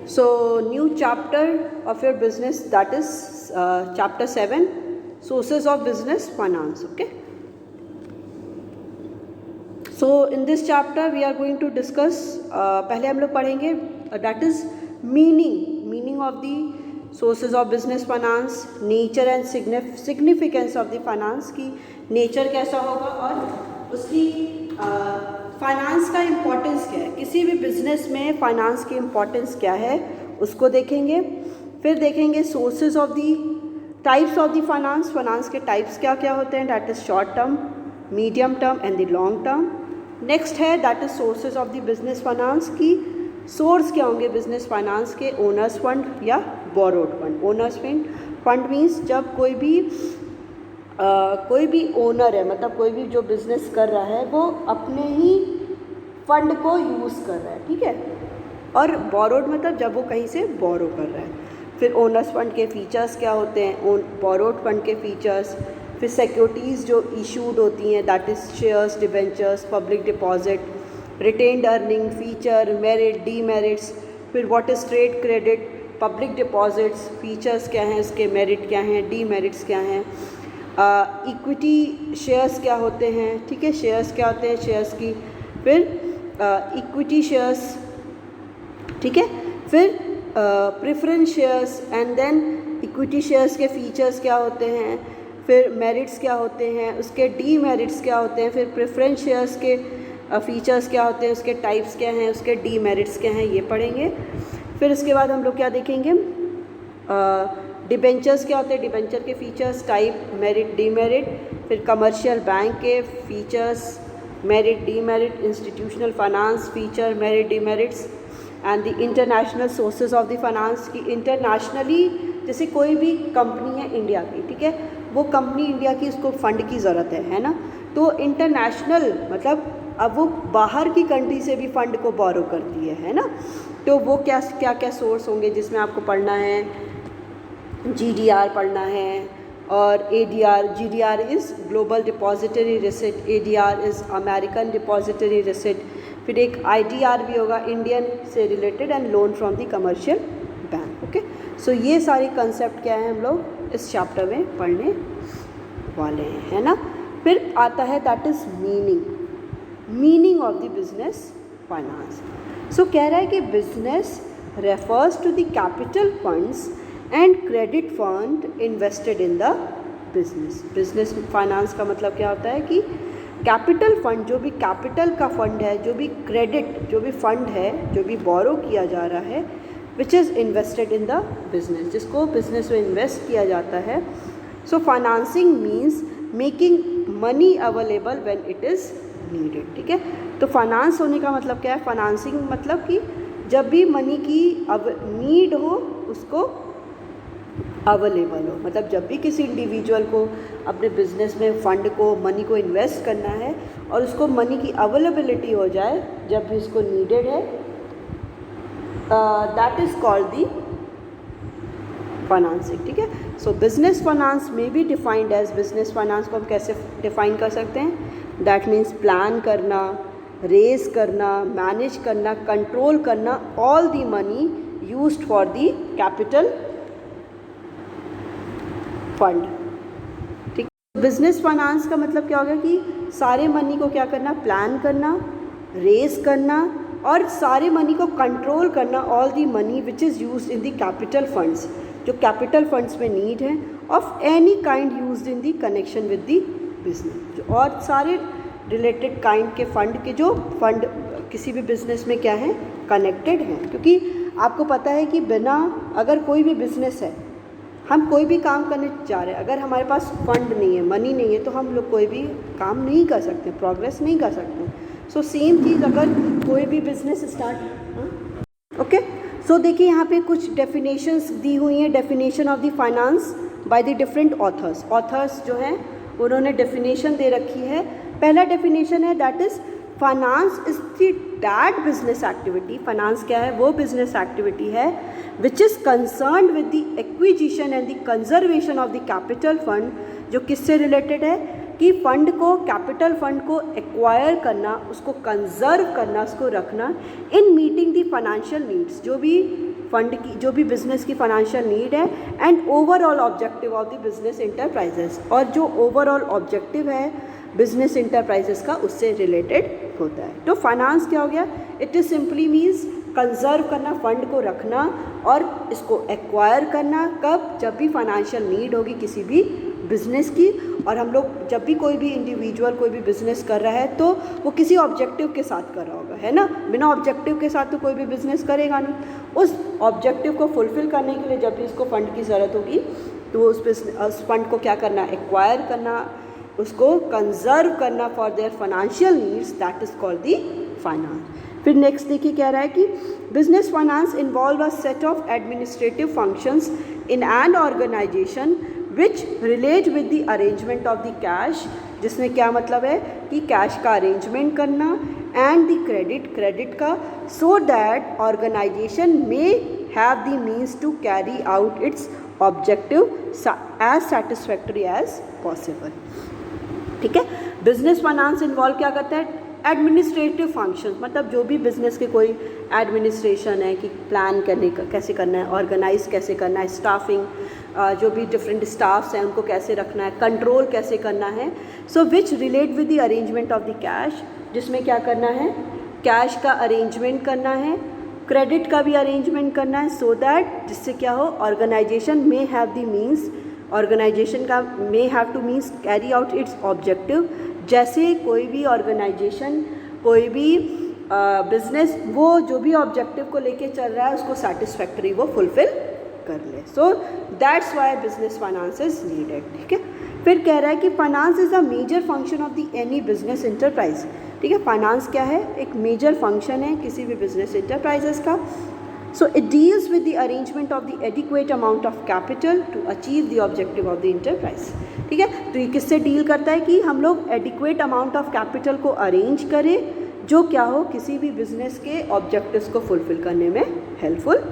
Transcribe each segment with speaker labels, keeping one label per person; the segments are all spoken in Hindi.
Speaker 1: So new chapter of your business, that is chapter 7, sources of business finance. Okay, so in this chapter we are going to discuss पहले हम लोग पढ़ेंगे that is meaning of the sources of business finance, nature and significance of the finance की nature कैसा होगा और उसकी फाइनेंस का इम्पोर्टेंस क्या है, किसी भी बिजनेस में फाइनेंस की इम्पोर्टेंस क्या है उसको देखेंगे। फिर देखेंगे sources of the types of the finance के टाइप्स क्या क्या होते हैं, that is short term, medium term and the long term. Next है that is sources of the business finance की सोर्स क्या होंगे बिजनेस फाइनेंस के, ओनर्स फंड या borrowed fund. Owners fund means जब कोई भी ओनर है, मतलब कोई भी जो बिज़नेस कर रहा है वो अपने ही फंड को यूज़ कर रहा है, ठीक है। और बोरोड मतलब जब वो कहीं से बोरो कर रहा है। फिर ओनर्स फंड के फीचर्स क्या होते हैं, बोरोड फंड के फीचर्स। फिर सिक्योरिटीज़ जो इशूड होती हैं, that is shares, debentures, public deposit, retained earning, feature, merit, demerits. फिर what is trade credit, public deposits, features क्या हैं इसके, मेरिट क्या हैं, डीमेरिट्स क्या हैं। इक्विटी शेयर्स क्या होते हैं, ठीक है, शेयर्स क्या होते हैं शेयर्स की। फिर इक्विटी शेयर्स, ठीक है। फिर preference shares and then equity shares के फीचर्स क्या होते हैं। फिर मेरिट्स क्या होते हैं, उसके डीमेरिट्स क्या होते हैं। फिर प्रेफरेंस शेयर्स के फीचर्स क्या होते हैं, उसके टाइप्स क्या हैं, उसके डीमेरिट्स क्या हैं, ये पढ़ेंगे। फिर इसके बाद हम लोग क्या देखेंगे, डिबेंचर्स क्या होते हैं, डिबेंचर के फीचर्स, टाइप, मेरिट, डीमेरिट। फिर कमर्शियल बैंक के features, merit, demerit, institutional finance, feature, merit, demerits and the international sources of the finance की। इंटरनेशनली जैसे कोई भी कंपनी है इंडिया की, ठीक है, वो कंपनी इंडिया की, उसको फंड की ज़रूरत है ना। तो इंटरनेशनल मतलब अब वो बाहर की कंट्री से भी फंड को बोरो करती है ना। तो वो क्या क्या सोर्स होंगे जिसमें आपको पढ़ना है, GDR पढ़ना है और ADR। GDR is global depository receipt, ADR is American depository receipt. फिर एक IDR भी होगा, इंडियन से related and loan from the commercial bank. Okay, so ये सारे कंसेप्ट क्या है हम लोग इस चैप्टर में पढ़ने वाले हैं, है ना। फिर आता है that is meaning of the business finance. So कह रहा है कि business refers to the capital funds and credit fund invested in the business finance का मतलब क्या होता है कि कैपिटल फंड, जो भी कैपिटल का फंड है, जो भी क्रेडिट, जो भी फंड है, जो भी बोरो किया जा रहा है, which is invested in the business, जिसको बिजनेस में इन्वेस्ट किया जाता है। So financing means making money available when it is needed, ठीक है। तो फाइनेंस होने का मतलब क्या है, फाइनेंसिंग मतलब कि जब भी मनी की नीड हो उसको अवेलेबल हो, मतलब जब भी किसी इंडिविजुअल को अपने बिजनेस में फंड को, मनी को इन्वेस्ट करना है और उसको मनी की अवेलेबिलिटी हो जाए जब भी उसको नीडेड है, that is called the financing, ठीक है। सो बिजनेस फाइनेंस में be defined as, business finance को हम कैसे डिफाइन कर सकते हैं, दैट मीन्स प्लान करना, रेज करना, मैनेज करना, कंट्रोल करना all the money used for the capital fund, ठीक। बिजनेस फाइनेंस का मतलब क्या होगा कि सारे मनी को क्या करना, प्लान करना, रेज करना और सारे मनी को कंट्रोल करना, all the money which is used in the capital funds, जो कैपिटल फंड्स में नीड है, of any kind used in the connection with the business, और सारे रिलेटेड काइंड के फंड के जो फंड किसी भी बिजनेस में क्या है, कनेक्टेड हैं। क्योंकि आपको पता है कि बिना, अगर कोई भी बिजनेस है, हम कोई भी काम करने जा रहे हैं, अगर हमारे पास फंड नहीं है, मनी नहीं है, तो हम लोग कोई भी काम नहीं कर सकते, प्रोग्रेस नहीं कर सकते। सो सेम चीज़ अगर कोई भी बिजनेस स्टार्ट, ओके। सो देखिए यहाँ पे कुछ डेफिनेशंस दी हुई हैं, definition of the finance by the different authors जो हैं उन्होंने डेफिनेशन दे रखी है। पहला डेफिनेशन है that is finance is that business activity, finance क्या है, वो बिजनेस एक्टिविटी है which is concerned with the acquisition and the conservation of the capital fund, जो किससे रिलेटेड है कि फंड को, कैपिटल फंड को एक्वायर करना, उसको कंजर्व करना, उसको रखना, in meeting the financial needs, जो भी फंड की जो भी बिजनेस की फाइनेंशियल नीड है and overall objective of the business enterprises, और जो ओवरऑल ऑब्जेक्टिव है बिजनेस इंटरप्राइजेस का उससे रिलेटेड होता है। तो फाइनेंस क्या हो गया? It is simply means conserve करना, फंड को रखना और इसको एक्वायर करना, कब? जब भी फाइनेंशियल नीड होगी किसी भी बिजनेस की। और हम लोग जब भी कोई भी इंडिविजुअल कोई भी बिजनेस कर रहा है तो वो किसी ऑब्जेक्टिव के साथ कर रहा होगा, है ना। बिना ऑब्जेक्टिव के साथ तो कोई भी बिजनेस करेगा नहीं। उस ऑब्जेक्टिव को फुलफिल करने के लिए जब भी इसको फंड की ज़रूरत होगी तो वो उस फंड को क्या करना? एक्वायर करना, उसको कंजर्व करना for their financial needs, that is called the finance. फिर नेक्स्ट देखिए क्या रहा है कि business finance involve a set of administrative functions in an organization which relate with the arrangement of the cash, जिसमें क्या मतलब है कि कैश का अरेंजमेंट करना एंड द क्रेडिट का, so that organization may have the means to carry out its objective as satisfactory as possible. ठीक है, बिजनेस फाइनेंस इन्वॉल्व क्या करता है? एडमिनिस्ट्रेटिव फंक्शन, मतलब जो भी बिजनेस के कोई एडमिनिस्ट्रेशन है कि प्लान करने का कैसे करना है, ऑर्गेनाइज कैसे करना है, स्टाफिंग जो भी डिफरेंट स्टाफ्स हैं उनको कैसे रखना है, कंट्रोल कैसे करना है। So which relate with the arrangement of the cash, जिसमें क्या करना है? कैश का अरेंजमेंट करना है, क्रेडिट का भी अरेंजमेंट करना है, सो दैट जिससे क्या हो? ऑर्गेनाइजेशन में हैव द मीन्स, ऑर्गेनाइजेशन का may have two means carry out its objective. जैसे कोई भी ऑर्गेनाइजेशन कोई भी बिजनेस वो जो भी ऑब्जेक्टिव को लेके चल रहा है उसको सेटिस्फैक्टरी वो फुलफिल कर ले। So that's why business finance is needed. ठीक है, फिर कह रहा है कि finance is a major function of the any business enterprise. ठीक है, फाइनेंस क्या है? एक मेजर फंक्शन है किसी भी बिजनेस इंटरप्राइजेस का। So it deals with the arrangement of the adequate amount of capital to achieve the objective of the enterprise. ठीक है, तो ये किससे डील करता है कि हम लोग एडिक्वेट अमाउंट ऑफ कैपिटल को अरेंज करें जो क्या हो? किसी भी बिजनेस के ऑब्जेक्टिव्स को फुलफिल करने में हेल्पफुल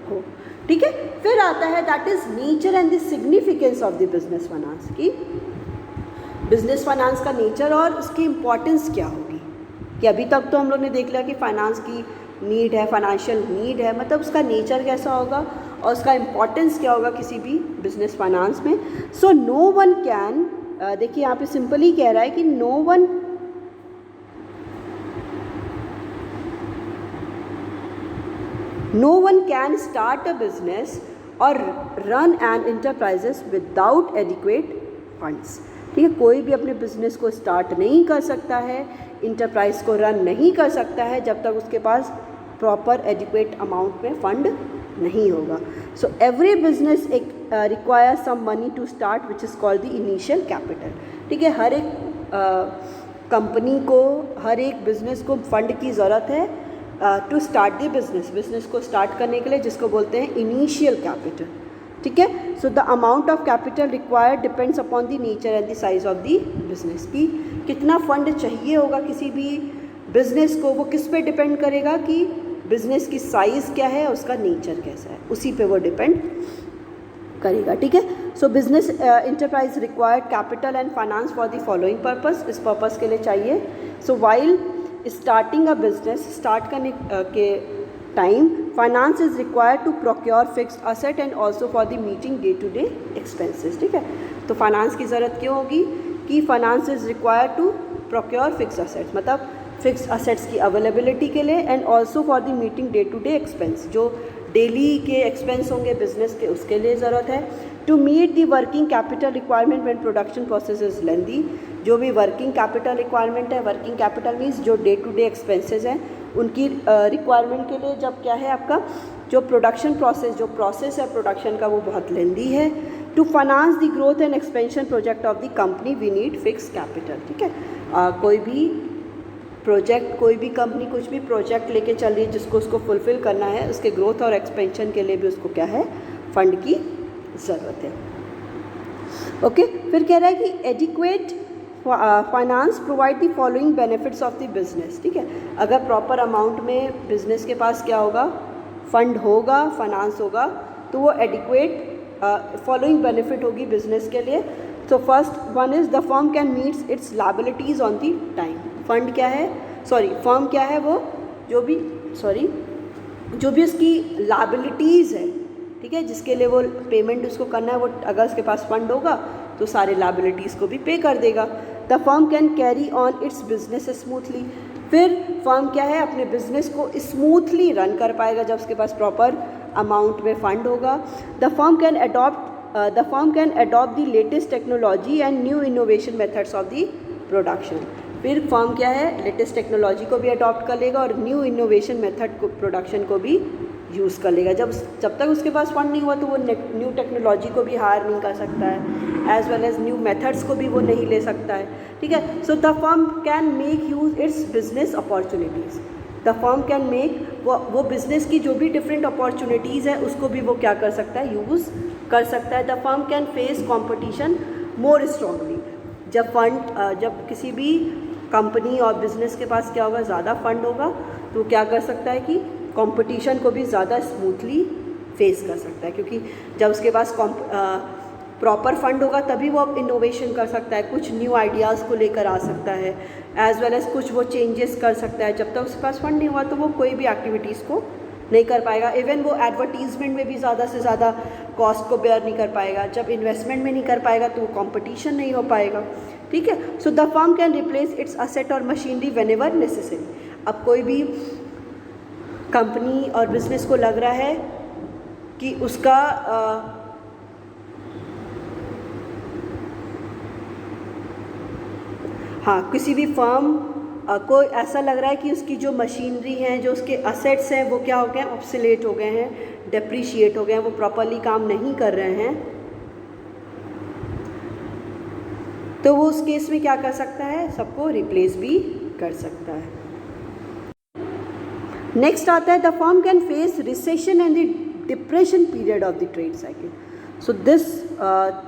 Speaker 1: हो। ठीक है, फिर आता है that is nature and the significance of the business finance की। बिजनेस फाइनेंस का नेचर और उसकी इम्पोर्टेंस क्या होगी। कि अभी तक तो हम लोग ने देख लिया कि फाइनेंस की नीड है, फाइनेंशियल नीड है, मतलब उसका नेचर कैसा होगा और उसका इम्पोर्टेंस क्या होगा किसी भी बिजनेस फाइनेंस में। सो नो वन कैन, देखिए यहाँ पे सिंपली कह रहा है कि no one can start a business और run an enterprises without adequate funds. ठीक है, कोई भी अपने बिजनेस को स्टार्ट नहीं कर सकता है, इंटरप्राइज को रन नहीं कर सकता है जब तक उसके पास प्रॉपर एडिक्वेट अमाउंट में फंड नहीं होगा। सो एवरी बिजनेस एक require some money to start which is called the initial capital. ठीक है, हर एक कंपनी को, हर एक बिजनेस को फंड की ज़रूरत है टू स्टार्ट द बिजनेस को स्टार्ट करने के लिए, जिसको बोलते हैं इनिशियल कैपिटल। ठीक है, so the amount of capital required depends upon the nature and the size of the business. की कितना फंड चाहिए होगा किसी भी बिजनेस को, वो किस पे डिपेंड करेगा कि बिजनेस की साइज़ क्या है, उसका नेचर कैसा है, उसी पे वो डिपेंड करेगा। ठीक है, so business enterprise required capital and finance for the following purpose, इस पर्पस के लिए चाहिए। So while starting a business, start करने के time finance is required to procure fixed asset and also for the meeting day to day expenses. ठीक है, तो फाइनेंस की ज़रूरत क्यों होगी कि finance is required to procure fixed assets, मतलब फिक्स्ड असेट्स की अवेलेबिलिटी के लिए, and also for the meeting day to day expense, जो डेली के एक्सपेंस होंगे बिजनेस के उसके लिए ज़रूरत है। To meet the working capital requirement when production process is lengthy, जो भी वर्किंग कैपिटल रिक्वायरमेंट है, वर्किंग कैपिटल मीन्स जो डे टू डे एक्सपेंसेस हैं उनकी रिक्वायरमेंट के लिए, जब क्या है आपका जो प्रोडक्शन प्रोसेस, जो प्रोसेस है प्रोडक्शन का वो बहुत लेंदी है। To finance the growth and expansion project of the company we need fix capital. ठीक है, कोई भी प्रोजेक्ट, कोई भी कंपनी कुछ भी प्रोजेक्ट लेके चल रही है जिसको उसको फुलफ़िल करना है, उसके ग्रोथ और एक्सपेंशन के लिए भी उसको क्या है, फंड की ज़रूरत है। ओके, फिर कह रहा है कि adequate finance provide the following benefits of the business. ठीक है, अगर प्रॉपर अमाउंट में बिजनेस के पास क्या होगा, फंड होगा, फाइनेंस होगा, तो वो एडिक्वेट फॉलोइंग बेनिफिट होगी बिजनेस के लिए। So first one is the firm can meets it's liabilities on the time. Fund क्या है, सॉरी फर्म क्या है, वो जो भी जो भी उसकी लायबिलिटीज़ है, ठीक है, जिसके लिए वो पेमेंट उसको करना है, वो अगर उसके पास फंड होगा तो सारे लायबिलिटीज़ को भी पे कर देगा। The firm can carry on it's business smoothly, फिर फर्म क्या है अपने बिजनेस को स्मूथली रन कर पाएगा जब उसके पास प्रॉपर अमाउंट में फंड होगा। The firm can adopt the latest technology and new innovation methods of the production, फिर फर्म क्या है लेटेस्ट टेक्नोलॉजी को भी अडॉप्ट कर लेगा और न्यू इनोवेशन मेथड को प्रोडक्शन को भी यूज़ कर लेगा। जब तक उसके पास फंड नहीं हुआ तो वो न्यू टेक्नोलॉजी को भी हायर नहीं कर सकता है, as well as new methods को भी वो नहीं ले सकता है, ठीक है। So the firm can make use its business opportunities, the firm can make वो बिजनेस की जो भी डिफरेंट अपॉर्चुनिटीज़ है उसको भी वो क्या कर सकता है, यूज़ कर सकता है। The firm can face competition more strongly, जब किसी भी कंपनी और बिजनेस के पास क्या होगा, ज़्यादा फंड होगा तो क्या कर सकता है कि कंपटीशन को भी ज़्यादा स्मूथली फेस कर सकता है, क्योंकि जब उसके पास प्रॉपर फंड होगा तभी वो अब इनोवेशन कर सकता है, कुछ न्यू आइडियाज़ को लेकर आ सकता है, एज वेल एज कुछ वो चेंजेस कर सकता है। जब तक उसके पास फंड नहीं हुआ तो वो कोई भी एक्टिविटीज़ को नहीं कर पाएगा, इवन वो एडवर्टीजमेंट में भी ज़्यादा से ज़्यादा कॉस्ट को बेयर नहीं कर पाएगा, जब इन्वेस्टमेंट में नहीं कर पाएगा तो वो कॉम्पिटिशन नहीं हो पाएगा, ठीक है। So the firm can replace it's asset और मशीनरी वेन एवर नेसेसरी, अब कोई भी कंपनी और बिजनेस को लग रहा है कि उसका किसी भी फर्म को ऐसा लग रहा है कि उसकी जो मशीनरी हैं, जो उसके असेट्स हैं वो क्या हो गए हैं, ऑब्सोलेट हो गए हैं, डेप्रिशिएट हो गए हैं, वो प्रॉपरली काम नहीं कर रहे हैं, तो वो उस केस में क्या कर सकता है, सबको रिप्लेस भी कर सकता है। नेक्स्ट आता है the firm can face recession and the depression period of the trade cycle. So this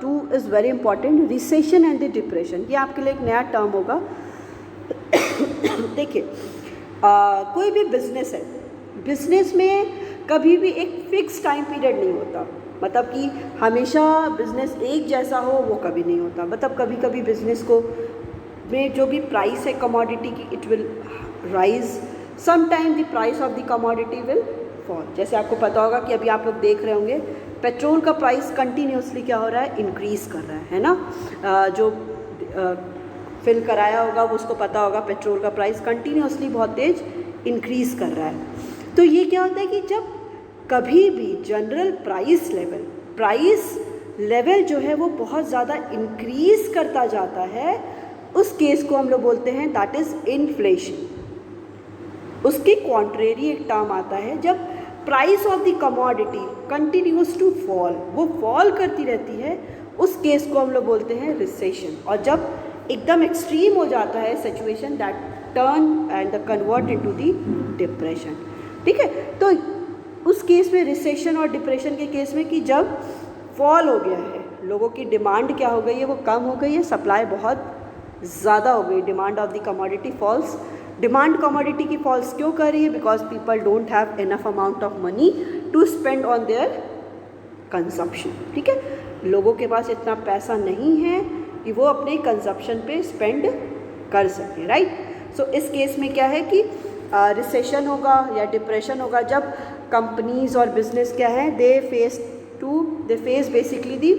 Speaker 1: two is very important, recession and the depression, ये आपके लिए एक नया टर्म होगा। देखिए कोई भी बिजनेस है, बिजनेस में कभी भी एक फिक्स टाइम पीरियड नहीं होता, मतलब कि हमेशा बिजनेस एक जैसा हो वो कभी नहीं होता, मतलब कभी कभी बिजनेस को में जो भी प्राइस है कमोडिटी की it will rise, sometime the price of the commodity will fall. जैसे आपको पता होगा कि अभी आप लोग देख रहे होंगे पेट्रोल का प्राइस कंटिन्यूसली क्या हो रहा है, इंक्रीज़ कर रहा है ना। जो फिल कराया होगा वो उसको पता होगा पेट्रोल का प्राइस कंटिन्यूसली बहुत तेज़ इंक्रीज़ कर रहा है। तो ये क्या होता है कि जब कभी भी जनरल प्राइस लेवल जो है वो बहुत ज़्यादा इंक्रीज़ करता जाता है, उस केस को हम लोग बोलते हैं दैट इज़ इन्फ्लेशन। उसके कॉन्ट्रेरी एक टर्म आता है, जब price of the commodity continues to fall, वो फॉल करती रहती है, उस केस को हम लोग बोलते हैं रिसेशन। और जब एकदम एक्सट्रीम हो जाता है situation, that turn and the convert into the depression, ठीक है। तो उस केस में रिसेशन और डिप्रेशन के केस में कि जब फॉल हो गया है, लोगों की डिमांड क्या हो गई है, वो कम हो गई है, सप्लाई बहुत ज़्यादा हो गई, demand of the commodity falls. Demand commodity की फॉल्स क्यों कर रही है, because people don't have enough amount of money to spend on their consumption, ठीक है। लोगों के पास इतना पैसा नहीं है कि वो अपने कंजप्शन पे स्पेंड कर सके, राइट। सो इस केस में क्या है कि रिसेशन होगा या डिप्रेशन होगा जब कंपनीज और बिजनेस क्या है, they face basically the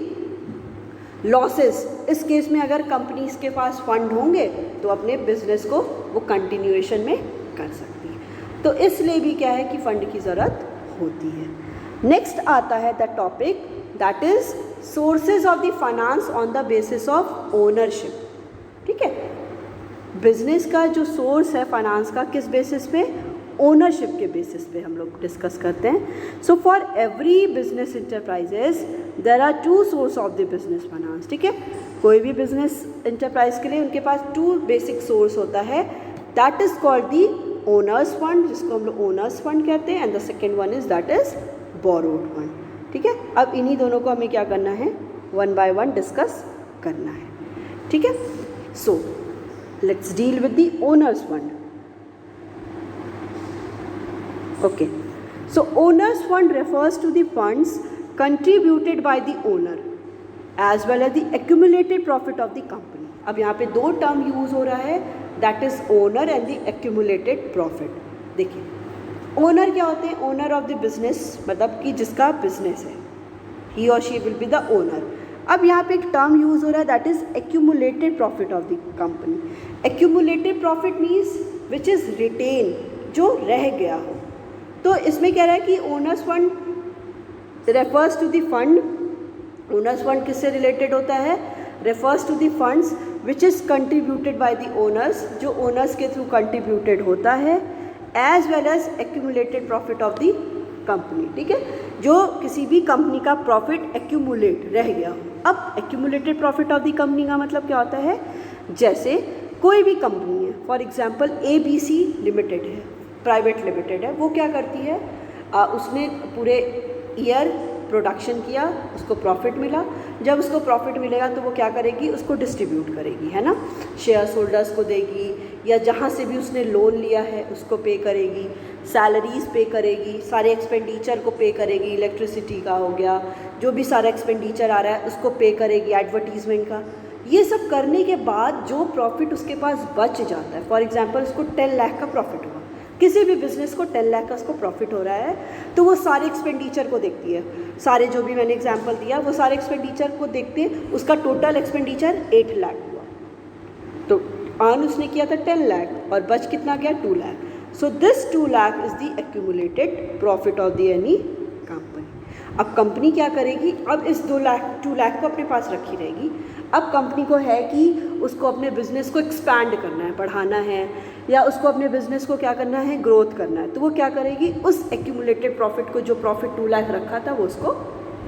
Speaker 1: losses. इस केस में अगर कंपनीज के पास फंड होंगे तो अपने बिजनेस को वो कंटिन्यूएशन में कर सकती है, तो इसलिए भी क्या है कि फंड की ज़रूरत होती है। नेक्स्ट आता है the topic that is sources of the finance on the basis of ownership, ठीक है। बिजनेस का जो सोर्स है फाइनेंस का, किस बेसिस पे, ओनरशिप के बेसिस पे हम लोग डिस्कस करते हैं। So for every business enterprises there are two source of the business finance, ठीक है। कोई भी बिजनेस इंटरप्राइज के लिए उनके पास टू बेसिक सोर्स होता है, that is called the owners fund, जिसको हम लोग ओनर्स फंड कहते हैं, and the second one is that is borrowed fund, ठीक है। अब इन्हीं दोनों को हमें क्या करना है, वन बाय वन डिस्कस करना है, ठीक है। So let's deal with the owners fund. Okay, so owner's fund refers to the funds contributed by the owner as well as the accumulated profit of the company. अब यहाँ पे दो टर्म यूज़ हो रहा है, that is owner and the accumulated profit। देखिए ओनर क्या होते हैं? ओनर ऑफ द बिजनेस, मतलब कि जिसका बिजनेस है, ही और she will be the owner. अब यहाँ पे एक टर्म यूज हो रहा है, that is accumulated profit of the company. Accumulated profit means which is retain, जो रह गया हो। तो इसमें कह रहा है कि owners fund refers to the fund, owners fund किससे रिलेटेड होता है? Refers to the funds which is contributed by the owners, जो ओनर्स के थ्रू कंट्रीब्यूटेड होता है, as well as accumulated profit of the company. ठीक है, जो किसी भी कंपनी का प्रॉफिट एक्यूमुलेट रह गया हो। अब accumulated profit of the company का मतलब क्या होता है? जैसे कोई भी कंपनी है, फॉर एग्जांपल ABC लिमिटेड है, प्राइवेट लिमिटेड है, वो क्या करती है? उसने पूरे ईयर प्रोडक्शन किया, उसको प्रॉफिट मिला। जब उसको प्रॉफिट मिलेगा तो वो क्या करेगी? उसको डिस्ट्रीब्यूट करेगी, है ना, शेयर होल्डर्स को देगी, या जहाँ से भी उसने लोन लिया है उसको पे करेगी, सैलरीज पे करेगी, सारे एक्सपेंडिचर को पे करेगी, इलेक्ट्रिसिटी का हो गया, जो भी सारा एक्सपेंडिचर आ रहा है उसको पे करेगी, एडवर्टीजमेंट का। ये सब करने के बाद जो प्रॉफिट उसके पास बच जाता है, फॉर एग्जांपल उसको 10 लाख का प्रॉफिट हुआ, किसी भी बिजनेस को 10 लाख का उसको प्रॉफिट हो रहा है, तो वो सारे एक्सपेंडिचर को देखती है, सारे जो भी मैंने एग्जांपल दिया वो सारे एक्सपेंडिचर को देखते हैं, उसका टोटल एक्सपेंडिचर 8 लाख हुआ, तो अर्न उसने किया था 10 लाख और बच कितना गया? 2 lakh. So this 2 lakh is the accumulated profit of the any company. अब कंपनी क्या करेगी? अब इस 2 लाख को अपने पास रखी रहेगी। अब कंपनी को है कि उसको अपने बिजनेस को एक्सपैंड करना है, बढ़ाना है, या उसको अपने बिजनेस को क्या करना है? ग्रोथ करना है। तो वो क्या करेगी? उस एक्यूमुलेटेड प्रॉफिट को, जो प्रॉफिट 2 लाख रखा था, वो उसको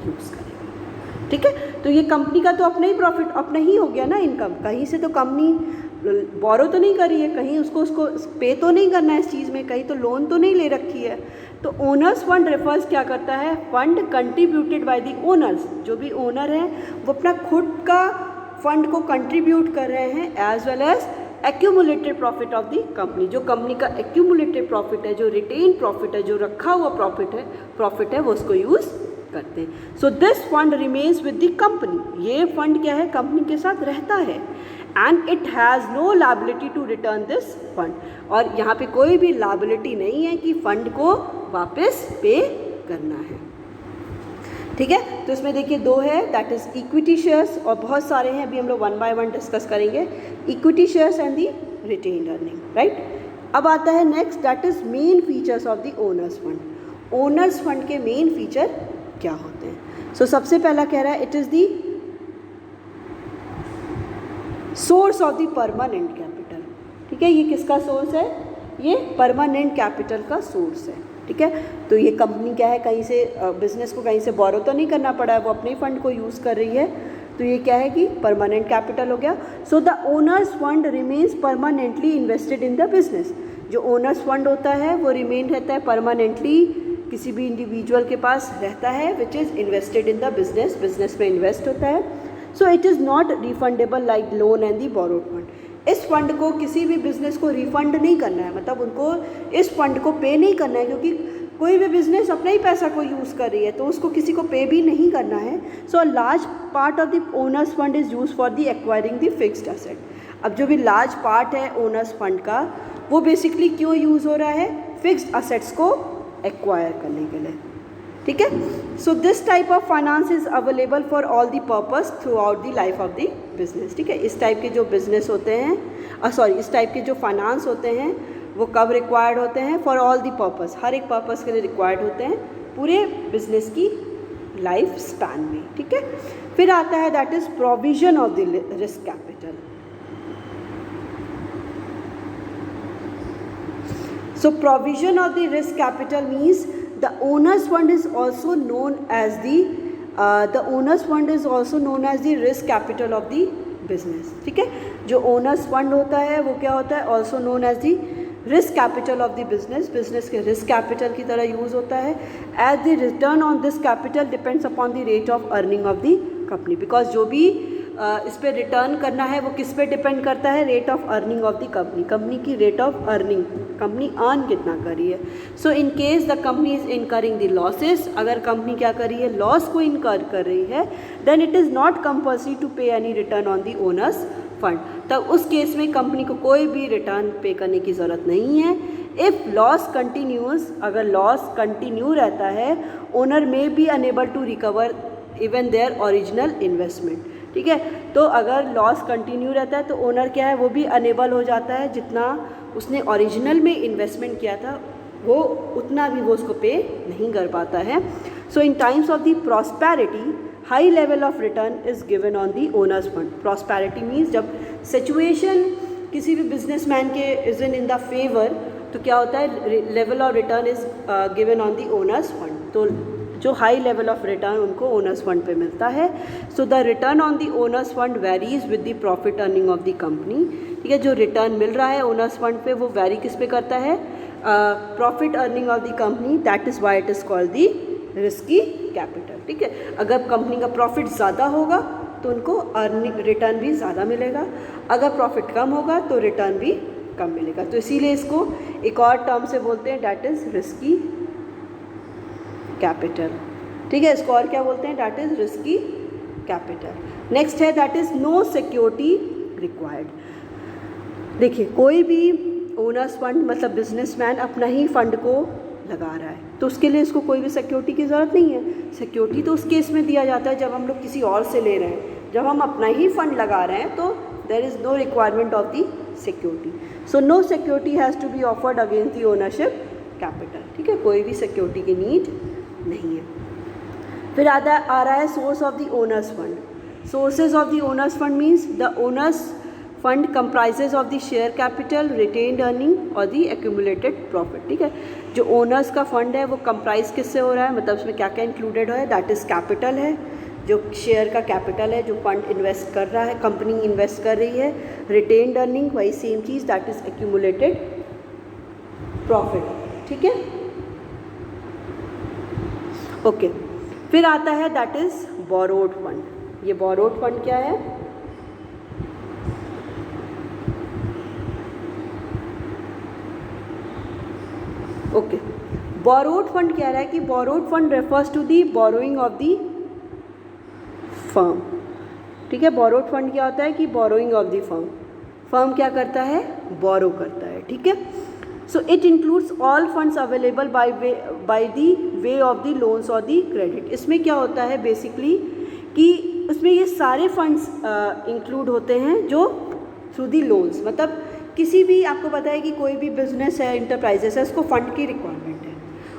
Speaker 1: यूज़ करेगी। ठीक है, तो ये कंपनी का तो अपना ही प्रॉफिट, अपना ही हो गया ना इनकम, कहीं से तो कंपनी बोरो तो नहीं करी है, कहीं उसको पे तो नहीं करना है इस चीज़ में, कहीं तो लोन तो नहीं ले रखी है। तो ओनर्स फंड रेफर्स क्या करता है? Fund contributed by the owners, जो भी ओनर है वो अपना खुद का फंड को कंट्रीब्यूट कर रहे हैं, as well as accumulated profit of the company, जो कंपनी का एक्यूमुलेटेड प्रॉफिट है, जो रिटेन प्रॉफिट है, जो रखा हुआ प्रॉफिट है वो उसको यूज़ करते हैं। So this fund remains with the company, ये फंड क्या है? कंपनी के साथ रहता है, and it has no liability to return this fund, और यहाँ पे कोई भी लायबिलिटी नहीं है कि फंड को वापस पे करना है। ठीक है, तो इसमें देखिए 2 है, दैट इज इक्विटी शेयर्स, और बहुत सारे हैं, अभी हम लोग 1 बाय 1 डिस्कस करेंगे। Equity shares and the retained earning, right. अब आता है next, that is main features of the owners fund. Owners fund के मेन फीचर क्या होते हैं? सो सबसे पहला कह रहा है it is the source of the permanent capital. ठीक है, ये किसका सोर्स है? ये परमानेंट कैपिटल का सोर्स है। ठीक है, तो ये कंपनी क्या है? कहीं से बिजनेस को कहीं से बोरो तो नहीं करना पड़ा है, वो अपने फंड को यूज़ कर रही है, तो ये क्या है कि परमानेंट कैपिटल हो गया। So the owners fund remains permanently invested in the business. जो ओनर्स फंड होता है वो रिमेन रहता है परमानेंटली, किसी भी इंडिविजुअल के पास रहता है, which is invested in the business, business में इन्वेस्ट होता है। So it is not refundable like loan and the borrowed fund. इस फंड को किसी भी बिजनेस को रिफंड नहीं करना है, मतलब उनको इस फंड को पे नहीं करना है, क्योंकि कोई भी बिजनेस अपना ही पैसा को यूज़ कर रही है, तो उसको किसी को पे भी नहीं करना है। So a large part of the owners fund is use for the acquiring the fixed asset. अब जो भी लार्ज पार्ट है ओनर्स फंड का, वो बेसिकली क्यों यूज़ हो रहा है? फिक्स्ड असेट्स को एक्वायर करने के लिए। ठीक है, so this type of finance is available for all the purpose through out the life of the business. ठीक है, इस टाइप के जो बिजनेस होते हैं, इस टाइप के जो फाइनेंस होते हैं वो कब रिक्वायर्ड होते हैं? फॉर ऑल द पर्पस, हर एक पर्पस के लिए रिक्वायर्ड होते हैं पूरे बिजनेस की लाइफ स्पैन में। ठीक है, फिर आता है that is provision of the risk capital. So provision of the risk capital means the owner's fund is also known as the owner's fund is also known as the risk capital of the business. ठीक है, जो owners fund होता है वो क्या होता है? also known as the risk capital of the business, business के risk capital की तरह यूज़ होता है। as the return on this capital depends upon the rate of earning of the company, because जो भी इस पर रिटर्न करना है वो किस पे डिपेंड करता है? Rate of earning of the company, company की rate of earning, company earn कितना कर रही है। So in case the company is incurring the losses, अगर कंपनी क्या कर रही है? लॉस को इनकर कर रही है, then it is not compulsory to pay any return on the owners fund. तब उस केस में कंपनी को कोई भी रिटर्न पे करने की ज़रूरत नहीं है, इफ़ लॉस कंटिन्यूज, अगर लॉस कंटिन्यू रहता है, owner may be unable to recover even their original investment, ठीक है। तो अगर लॉस कंटिन्यू रहता है तो ओनर क्या है, वो भी अनेबल हो जाता है, जितना उसने ओरिजिनल में इन्वेस्टमेंट किया था वो उतना भी वो उसको पे नहीं कर पाता है। So in times of the prosperity high level of return is given on the owners fund. Prosperity means जब सिचुएशन किसी भी बिजनेसमैन के इज इन द फेवर, तो क्या होता है, level of return is given on the owners fund. तो जो हाई लेवल ऑफ रिटर्न उनको ओनर्स फंड पे मिलता है। So the return on the owners fund varies with the profit earning of the company, ठीक है। जो रिटर्न मिल रहा है ओनर्स फंड पे वो वेरी किस पे करता है, profit earning of the company, that is why it is called the risky capital, ठीक है। अगर कंपनी का प्रॉफिट ज़्यादा होगा तो उनको अर्निंग रिटर्न भी ज़्यादा मिलेगा, अगर प्रॉफिट कम होगा तो रिटर्न भी कम मिलेगा। तो इसीलिए इसको एक और टर्म से बोलते हैं, डैट इज़ रिस्की कैपिटल, ठीक है। इसको और क्या बोलते हैं, that is risky capital. Next है that is no security required. देखिए कोई भी ओनर्स फंड मतलब बिजनेसमैन अपना ही फंड को लगा रहा है, तो उसके लिए इसको कोई भी सिक्योरिटी की ज़रूरत नहीं है। सिक्योरिटी तो उस केस में दिया जाता है जब हम लोग किसी और से ले रहे हैं, जब हम अपना ही फंड लगा रहे हैं तो there is no requirement of the security. So no security has to be offered against the ownership capital, ठीक है। कोई भी सिक्योरिटी की नीड नहीं है। फिर आ रहा है source of the owners fund. Sources of the owners fund means the owners fund comprises of the share capital, retained earning और द एक्यूमुलेटेड प्रॉफिट, ठीक है। जो ओनर्स का फंड है वो कंप्राइज किससे हो रहा है, मतलब उसमें क्या क्या इंक्लूडेड है, दैट इज़ कैपिटल है, जो शेयर का कैपिटल है जो फंड इन्वेस्ट कर रहा है, कंपनी इन्वेस्ट कर रही है, रिटेन्ड अर्निंग वही सेम चीज़, दैट इज़ एक्यूमुलेटेड प्रॉफिट, ठीक है, ओके। फिर आता है दैट इज़ बोरोड फंड। ये बोरोड फंड क्या है, ओके। बोरोड फंड कह रहा है कि borrowed fund refers to the borrowing of the firm, ठीक है। बोरोड फंड क्या होता है कि borrowing of the firm, firm क्या करता है, बोरो करता है, ठीक है। So it includes all funds available by the way of the loans और दी क्रेडिट। इसमें क्या होता है बेसिकली कि उसमें ये सारे फंड्स इंक्लूड होते हैं जो थ्रू दी लोन्स, मतलब किसी भी, आपको पता है कि कोई भी बिजनेस है, इंटरप्राइजेस है, उसको फंड की रिक्वायरमेंट है।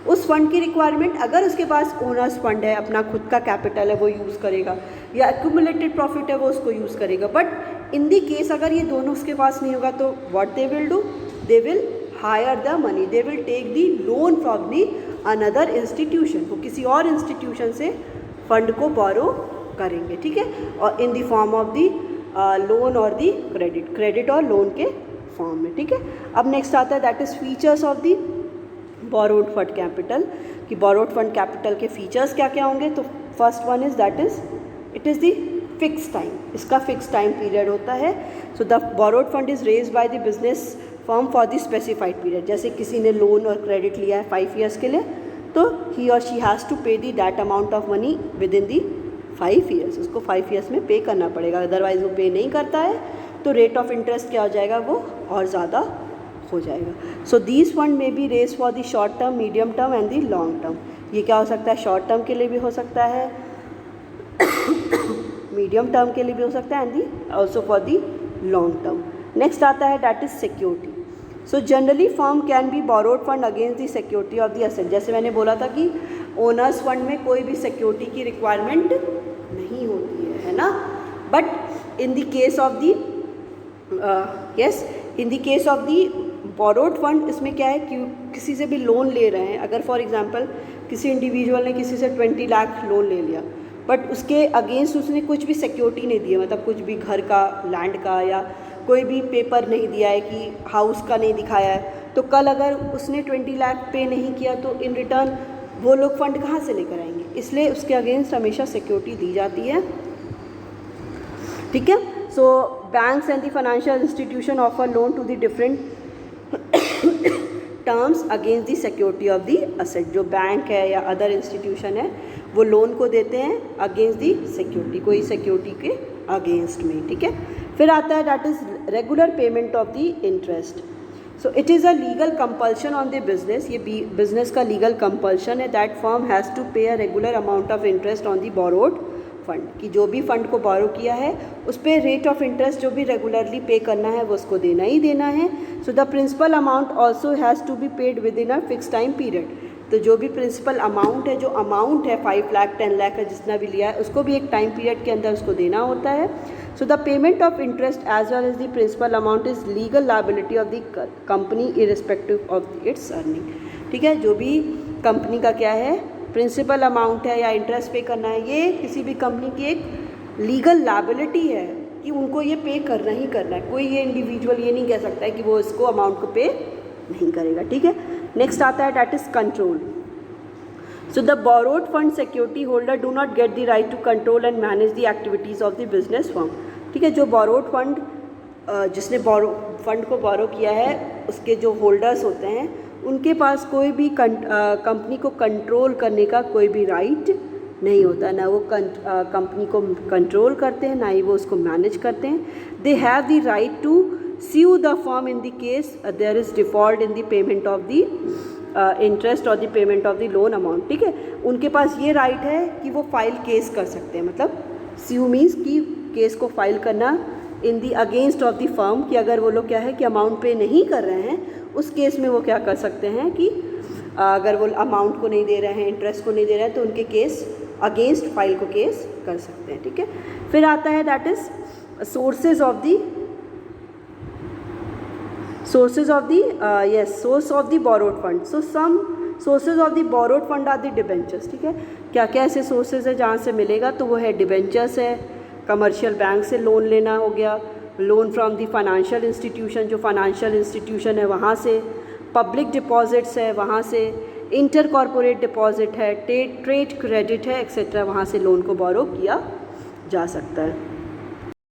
Speaker 1: उस फंड की रिक्वायरमेंट अगर उसके पास ओनर्स फंड है, अपना खुद का कैपिटल है वो यूज़ करेगा, या एक्यूमुलेटेड प्रॉफिट है वो उसको यूज़ करेगा। बट इन दी केस अगर ये दोनों उसके पास नहीं होगा तो what they will do, they will hire the money, they will take the loan from the another institution. वो किसी और इंस्टीट्यूशन से फंड को बोरो करेंगे, ठीक है, और in the form of the loan और दी क्रेडिट, क्रेडिट और लोन के फॉर्म में, ठीक है। अब नेक्स्ट आता है that is features of the borrowed fund capital, कि बोरोड फंड कैपिटल के फीचर्स क्या क्या होंगे। तो first one is that is it is the fix time, इसका फिक्स टाइम पीरियड होता है। So the borrowed fund is raise by the business firm for the specified period. जैसे किसी ने लोन और क्रेडिट लिया है 5 ईयर्स के लिए, तो ही और she has to pay the that amount of money within the 5 years, उसको 5 ईयर्स में पे करना पड़ेगा, अदरवाइज़ वो पे नहीं करता है तो रेट ऑफ इंटरेस्ट क्या हो जाएगा, वो और ज़्यादा हो जाएगा। So these fund may be raise for the short term, medium term and the long term. ये क्या हो सकता है, शॉर्ट टर्म के लिए भी हो सकता है, मीडियम टर्म के लिए भी हो सकता है, and the also for the long term. Next आता है that is security. So generally firm can be borrowed fund against the security of the asset. जैसे मैंने बोला था कि ओनर्स फंड में कोई भी सिक्योरिटी की रिक्वायरमेंट नहीं होती है ना, but in the case of the in the case of the borrowed fund, इसमें क्या है कि किसी से भी लोन ले रहे हैं, अगर फॉर एग्जांपल किसी इंडिविजुअल ने किसी से 20 लाख लोन ले लिया, बट उसके अगेंस्ट उसने कुछ भी सिक्योरिटी नहीं दी है, मतलब कुछ भी घर का, लैंड का, या कोई भी पेपर नहीं दिया है कि हाउस का नहीं दिखाया है, तो कल अगर उसने 20 लाख पे नहीं किया तो इन रिटर्न वो लोग फंड कहाँ से लेकर आएंगे, इसलिए उसके अगेंस्ट हमेशा सिक्योरिटी दी जाती है, ठीक है। So banks and the financial institution offer loan to the different terms against the security of the asset. जो बैंक है या अदर इंस्टीट्यूशन है वो लोन को देते हैं अगेंस्ट द सिक्योरिटी, कोई सिक्योरिटी के अगेंस्ट में, ठीक है। फिर आता है that is regular payment of the interest. So it is a legal compulsion on the business, ये बिजनेस का लीगल कंपल्शन है दैट फर्म हैज़ टू पे a regular amount of interest on the borrowed fund, कि जो भी फंड को बोरो किया है उस पर रेट ऑफ इंटरेस्ट जो भी रेगुलरली पे करना है वो उसको देना ही देना है. So the principal amount also has to be paid within a fix time period. तो जो भी प्रिंसिपल अमाउंट है, जो अमाउंट है 5 लाख 10 लाख है जितना भी लिया है, उसको भी एक टाइम पीरियड के अंदर उसको देना होता है. So the payment of interest as well as the principal amount is legal liability of the company irrespective of its earning. ठीक है, जो भी कंपनी का क्या है प्रिंसिपल अमाउंट है या इंटरेस्ट पे करना है, ये किसी भी कंपनी की एक लीगल लायबिलिटी है कि उनको ये पे करना ही करना है. कोई ये इंडिविजुअल ये नहीं कह सकता है कि वो इसको अमाउंट को पे नहीं करेगा. ठीक है, नेक्स्ट आता है that is control. So the borrowed fund security holder do not get the right to control and manage the activities of the business firm. ठीक है, जो बोरोड फंड जिसने फंड को बोरो किया है उसके जो होल्डर्स होते हैं उनके पास कोई भी कंपनी को कंट्रोल करने का कोई भी राइट नहीं होता. ना वो कंपनी को कंट्रोल करते हैं, ना ही वो उसको मैनेज करते हैं. They have the right to sue the firm in the case there is default in the payment of the interest or the payment of the loan amount. ठीक है, उनके पास ये राइट है कि वो फाइल केस कर सकते हैं. मतलब sue मीन्स कि केस को फाइल करना इन दी अगेंस्ट ऑफ द फर्म, कि अगर वो लोग क्या है कि अमाउंट पे नहीं कर रहे हैं उस केस में वो क्या कर सकते हैं कि अगर वो अमाउंट को नहीं दे रहे हैं, इंटरेस्ट को नहीं दे रहे हैं, तो उनके केस अगेंस्ट फाइल को केस कर सकते हैं. ठीक है, फिर आता है that is sources of the sources of the source of the borrowed fund. So some sources of the borrowed fund are the debentures. ठीक है, क्या क्या ऐसे sources है जहाँ से मिलेगा, तो वो है debentures है, कमर्शियल बैंक से लोन लेना हो गया, loan from the financial institution, जो फाइनेंशियल इंस्टीट्यूशन है वहाँ से, पब्लिक डिपॉजिट्स है वहाँ से, इंटर कॉर्पोरेट डिपॉजिट है, ट्रेड क्रेडिट है एक्सेट्रा, वहाँ से लोन को बोरो किया जा सकता है.